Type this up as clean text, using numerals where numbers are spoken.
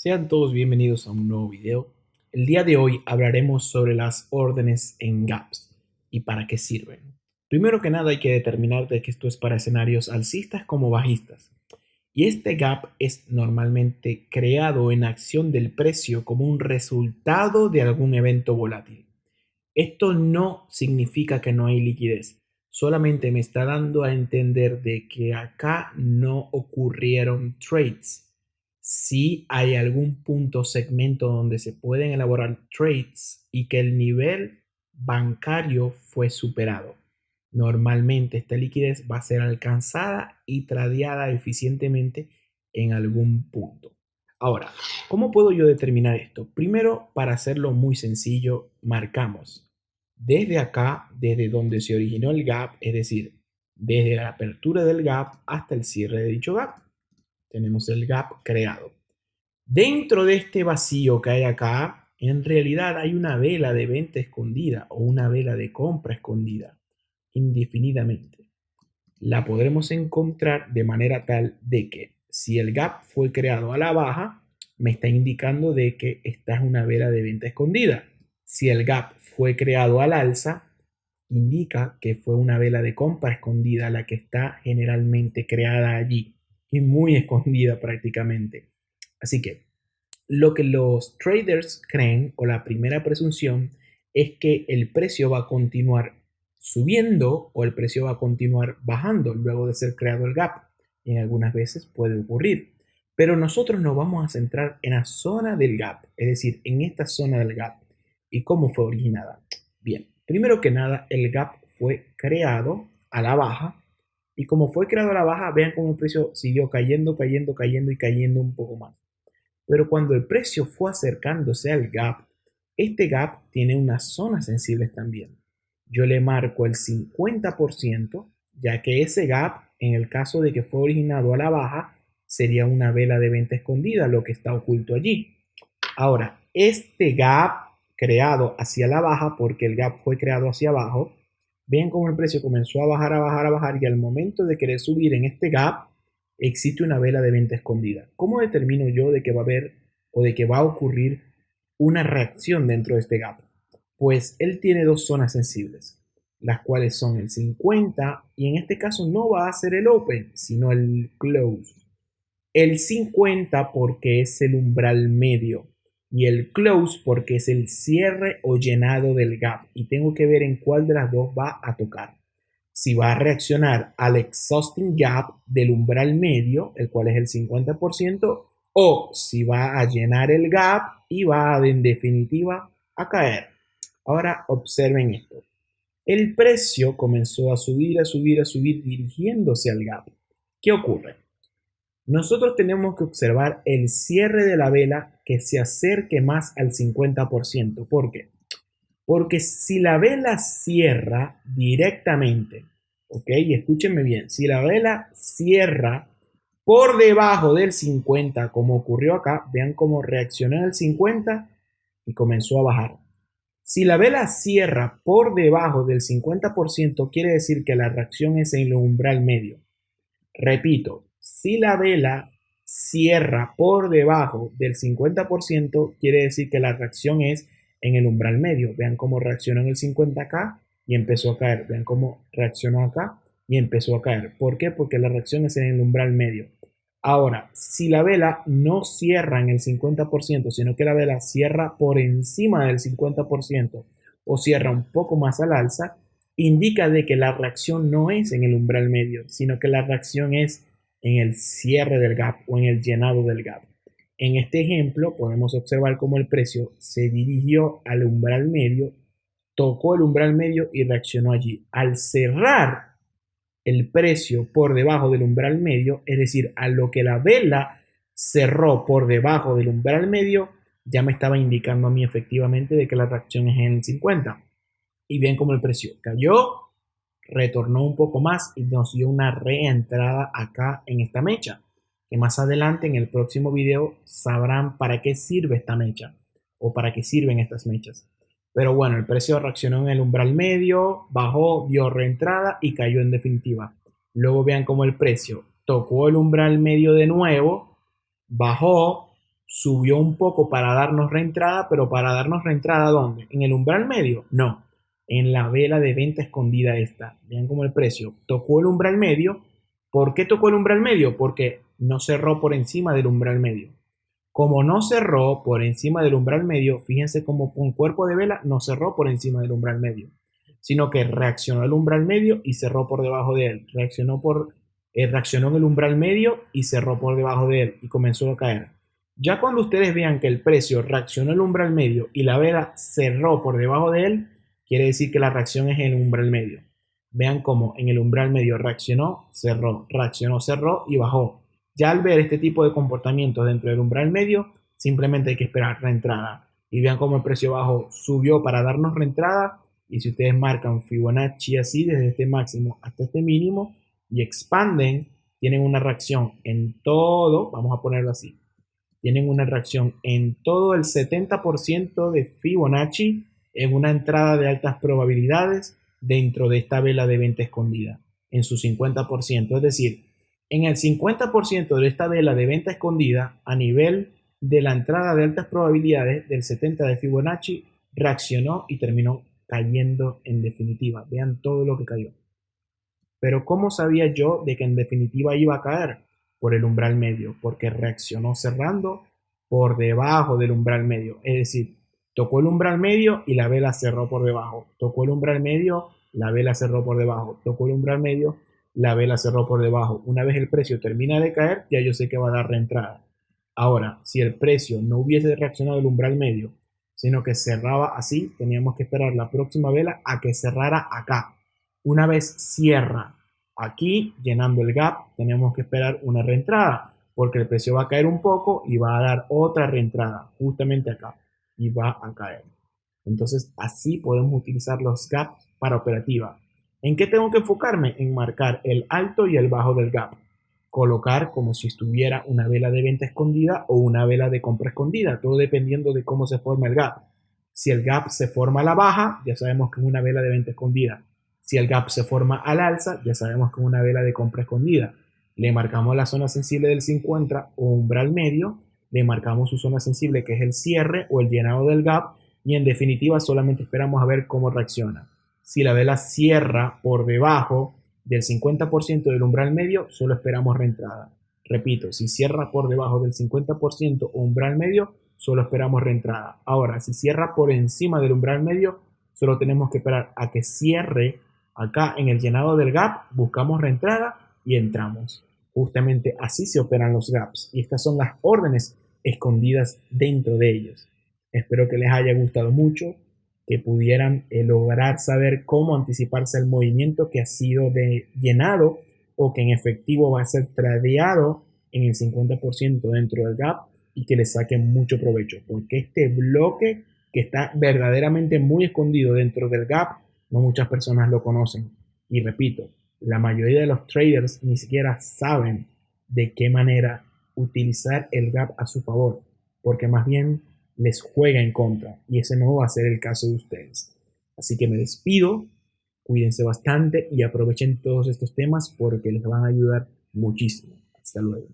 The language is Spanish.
Sean todos bienvenidos a un nuevo video. El día de hoy hablaremos sobre las órdenes en gaps y para qué sirven. Primero que nada hay que determinar de que esto es para escenarios alcistas como bajistas. Y este gap es normalmente creado en acción del precio como un resultado de algún evento volátil. Esto no significa que no hay liquidez, solamente me está dando a entender de que acá no ocurrieron trades. Si hay algún punto segmento donde se pueden elaborar trades y que el nivel bancario fue superado. Normalmente esta liquidez va a ser alcanzada y tradeada eficientemente en algún punto. Ahora, ¿cómo puedo yo determinar esto? Primero, para hacerlo muy sencillo, marcamos desde acá, desde donde se originó el gap, es decir, desde la apertura del gap hasta el cierre de dicho gap. Tenemos el gap creado. Dentro de este vacío que hay acá, en realidad hay una vela de venta escondida o una vela de compra escondida indefinidamente. La podremos encontrar de manera tal de que si el gap fue creado a la baja, me está indicando de que esta es una vela de venta escondida. Si el gap fue creado al alza, indica que fue una vela de compra escondida la que está generalmente creada allí y muy escondida prácticamente. Así que lo que los traders creen o la primera presunción es que el precio va a continuar subiendo o el precio va a continuar bajando luego de ser creado el gap. Y en algunas veces puede ocurrir. Pero nosotros nos vamos a centrar en la zona del gap, es decir, en esta zona del gap y cómo fue originada. Bien, primero que nada, el gap fue creado a la baja y como fue creado a la baja, vean cómo el precio siguió cayendo, cayendo, cayendo y cayendo un poco más. Pero cuando el precio fue acercándose al gap, este gap tiene unas zonas sensibles también. Yo le marco el 50%, ya que ese gap, en el caso de que fue originado a la baja, sería una vela de venta escondida, lo que está oculto allí. Ahora, este gap creado hacia la baja, porque el gap fue creado hacia abajo, ven cómo el precio comenzó a bajar, a bajar, a bajar, y al momento de querer subir en este gap, existe una vela de venta escondida. ¿Cómo determino yo de que va a haber o de que va a ocurrir una reacción dentro de este gap? Pues él tiene dos zonas sensibles, las cuales son el 50 y en este caso no va a ser el open, sino el close. El 50 porque es el umbral medio y el close porque es el cierre o llenado del gap y tengo que ver en cuál de las dos va a tocar. Si va a reaccionar al exhausting gap del umbral medio, el cual es el 50%, o si va a llenar el gap y va en definitiva a caer. Ahora observen esto. El precio comenzó a subir, a subir, a subir dirigiéndose al gap. ¿Qué ocurre? Nosotros tenemos que observar el cierre de la vela que se acerque más al 50%. ¿Por qué? Porque si la vela cierra directamente, ¿ok? Y escúchenme bien, si la vela cierra por debajo del 50, como ocurrió acá, vean cómo reaccionó el 50 y comenzó a bajar. Si la vela cierra por debajo del 50%, quiere decir que la reacción es en el umbral medio. Repito, si la vela cierra por debajo del 50%, quiere decir que la reacción es en el umbral medio. Vean cómo reaccionó en el 50 acá y empezó a caer. Vean cómo reaccionó acá y empezó a caer. ¿Por qué? Porque la reacción es en el umbral medio. Ahora, si la vela no cierra en el 50%, sino que la vela cierra por encima del 50% o cierra un poco más al alza, indica de que la reacción no es en el umbral medio, sino que la reacción es en el cierre del gap o en el llenado del gap. En este ejemplo podemos observar cómo el precio se dirigió al umbral medio, tocó el umbral medio y reaccionó allí. Al cerrar el precio por debajo del umbral medio, es decir, a lo que la vela cerró por debajo del umbral medio, ya me estaba indicando a mí efectivamente de que la reacción es en el 50. Y ven cómo el precio cayó, retornó un poco más y nos dio una reentrada acá en esta mecha. Que más adelante en el próximo video sabrán para qué sirve esta mecha o para qué sirven estas mechas. Pero bueno, el precio reaccionó en el umbral medio, bajó, dio reentrada y cayó en definitiva. Luego vean cómo el precio tocó el umbral medio de nuevo, bajó, subió un poco para darnos reentrada, pero para darnos reentrada ¿dónde? ¿En el umbral medio? No, en la vela de venta escondida esta. Vean cómo el precio tocó el umbral medio. ¿Por qué tocó el umbral medio? Porque no cerró por encima del umbral medio. Como no cerró por encima del umbral medio, fíjense como un cuerpo de vela no cerró por encima del umbral medio, sino que reaccionó al umbral medio y cerró por debajo de él. Reaccionó en el umbral medio y cerró por debajo de él y comenzó a caer. Ya cuando ustedes vean que el precio reaccionó al umbral medio y la vela cerró por debajo de él, quiere decir que la reacción es en el umbral medio. Vean cómo en el umbral medio reaccionó, cerró y bajó. Ya al ver este tipo de comportamientos dentro del umbral medio, simplemente hay que esperar reentrada. Y vean cómo el precio bajo subió para darnos reentrada. Y si ustedes marcan Fibonacci así, desde este máximo hasta este mínimo, y expanden, tienen una reacción en todo, vamos a ponerlo así, tienen una reacción en todo el 70% de Fibonacci en una entrada de altas probabilidades dentro de esta vela de venta escondida, en su 50%. Es decir, en el 50% de esta vela de venta escondida, a nivel de la entrada de altas probabilidades del 70 de Fibonacci, reaccionó y terminó cayendo en definitiva. Vean todo lo que cayó. Pero ¿cómo sabía yo de que en definitiva iba a caer? Por el umbral medio, porque reaccionó cerrando por debajo del umbral medio. Es decir, tocó el umbral medio y la vela cerró por debajo. Tocó el umbral medio, la vela cerró por debajo. Tocó el umbral medio, la vela cerró por debajo. Una vez el precio termina de caer, ya yo sé que va a dar reentrada. Ahora, si el precio no hubiese reaccionado el umbral medio, sino que cerraba así, teníamos que esperar la próxima vela a que cerrara acá. Una vez cierra aquí, llenando el gap, tenemos que esperar una reentrada, porque el precio va a caer un poco y va a dar otra reentrada justamente acá y va a caer. Entonces, así podemos utilizar los gaps para operativa. ¿En qué tengo que enfocarme? En marcar el alto y el bajo del gap. Colocar como si estuviera una vela de venta escondida o una vela de compra escondida, todo dependiendo de cómo se forma el gap. Si el gap se forma a la baja, ya sabemos que es una vela de venta escondida. Si el gap se forma al alza, ya sabemos que es una vela de compra escondida. Le marcamos la zona sensible del 50 o umbral medio, le marcamos su zona sensible que es el cierre o el llenado del gap y en definitiva solamente esperamos a ver cómo reacciona. Si la vela cierra por debajo del 50% del umbral medio, solo esperamos reentrada. Repito, si cierra por debajo del 50% o umbral medio, solo esperamos reentrada. Ahora, si cierra por encima del umbral medio, solo tenemos que esperar a que cierre acá en el llenado del gap, buscamos reentrada y entramos. Justamente así se operan los gaps y estas son las órdenes escondidas dentro de ellos. Espero que les haya gustado mucho, que pudieran lograr saber cómo anticiparse al movimiento que ha sido llenado o que en efectivo va a ser tradeado en el 50% dentro del gap y que le saquen mucho provecho, porque este bloque que está verdaderamente muy escondido dentro del gap, no muchas personas lo conocen. Y repito, la mayoría de los traders ni siquiera saben de qué manera utilizar el gap a su favor, porque más bien les juega en contra y ese no va a ser el caso de ustedes. Así que me despido, cuídense bastante y aprovechen todos estos temas porque les van a ayudar muchísimo. Hasta luego.